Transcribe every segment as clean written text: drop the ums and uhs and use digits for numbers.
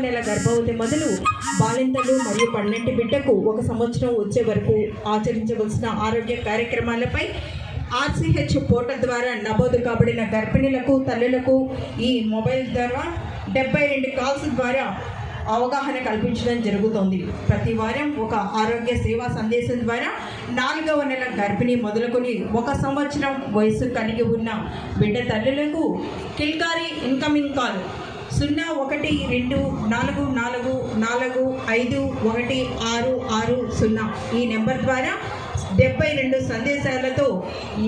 నెల గర్భవతి మొదలు బాలింతలు మరియు పన్నెండు బిడ్డకు 1 సంవత్సరం వచ్చే వరకు ఆచరించవలసిన ఆరోగ్య కార్యక్రమాలపై RCH పోర్టల్ ద్వారా నమోదు కాబడిన గర్భిణులకు తల్లులకు ఈ మొబైల్ ద్వారా 72 కాల్స్ ద్వారా అవగాహన కల్పించడం జరుగుతోంది. ప్రతి వారం ఒక ఆరోగ్య సేవా సందేశం ద్వారా 4వ నెల గర్భిణి మొదలుకొని 1 సంవత్సరం వయసు కలిగి ఉన్న బిడ్డ తల్లులకు కిల్కారీ ఇన్కమింగ్ కాల్ 0124445160 ఈ నెంబర్ ద్వారా 72 సందేశాలతో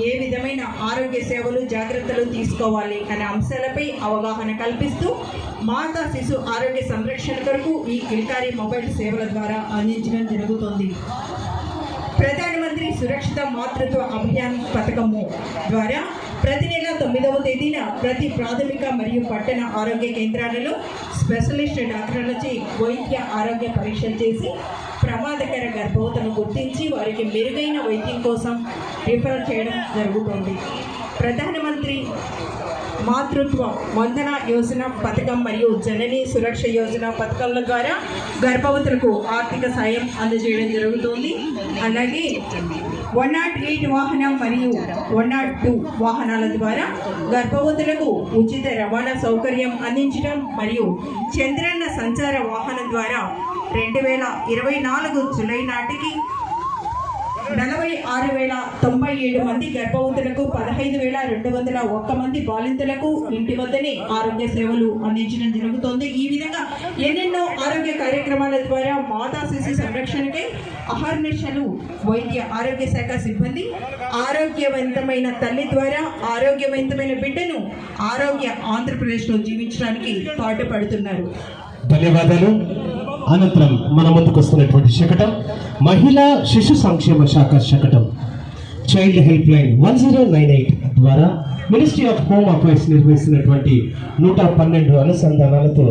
ఏ విధమైన ఆరోగ్య సేవలు జాగ్రత్తలు తీసుకోవాలి అనే అంశాలపై అవగాహన కల్పిస్తూ మాతా శిశు ఆరోగ్య సంరక్షణ కొరకు ఈ కిల్కారీ మొబైల్ సేవల ద్వారా అందించడం జరుగుతుంది. ప్రధానమంత్రి సురక్షిత మాతృత్వ అభియాన్ పథకము ద్వారా ప్రతి నెల 9వ తేదీన ప్రతి ప్రాథమిక మరియు పట్టణ ఆరోగ్య కేంద్రాలలో స్పెషలిస్ట్ డాక్టర్లచే వైద్య ఆరోగ్య పరీక్షలు చేసి ప్రమాదకర గర్భవతులను గుర్తించి వారికి మెరుగైన వైద్యం కోసం రిఫర్ చేయడం జరుగుతుంది. ప్రధానమంత్రి మాతృత్వ వందన యోజన పథకం మరియు జనని సురక్ష యోజన పథకాల ద్వారా గర్భవతులకు ఆర్థిక సాయం అందజేయడం జరుగుతుంది. అలాగే 108 వాహనం మరియు 102 వాహనాల ద్వారా గర్భవతులకు ఉచిత రవాణా సౌకర్యం అందించడం మరియు చంద్రన్న సంచార వాహనం ద్వారా 2024 జూలై నాటికి 46,097 మంది గర్భవతులకు 15,201 మంది బాలింతలకు ఇంటి వద్దనే ఆరోగ్య సేవలు అందించడం జరుగుతోంది. ఈ విధంగా ఎన్నెన్నో ఆరోగ్య కార్యక్రమాల ద్వారా మాతా శిశు సంరక్షణకై అహర్నిశలు వైద్య ఆరోగ్య శాఖ సిబ్బంది ఆరోగ్యవంతమైన తల్లి ద్వారా ఆరోగ్యవంతమైన బిడ్డను ఆరోగ్య ఆంధ్రప్రదేశ్లో జీవించడానికి పాటుపడుతున్నారు. ధన్యవాదాలు. అనంతరం మన ముందుకు వస్తున్నటువంటి శకటం మహిళా శిశు సంక్షేమ శాఖ శకటం చైల్డ్ హెల్ప్ లైన్ 1098 ద్వారా మినిస్ట్రీ ఆఫ్ హోమ్ అఫైర్స్ నిర్వహిస్తున్నటువంటి 112 అనుసంధానాలతో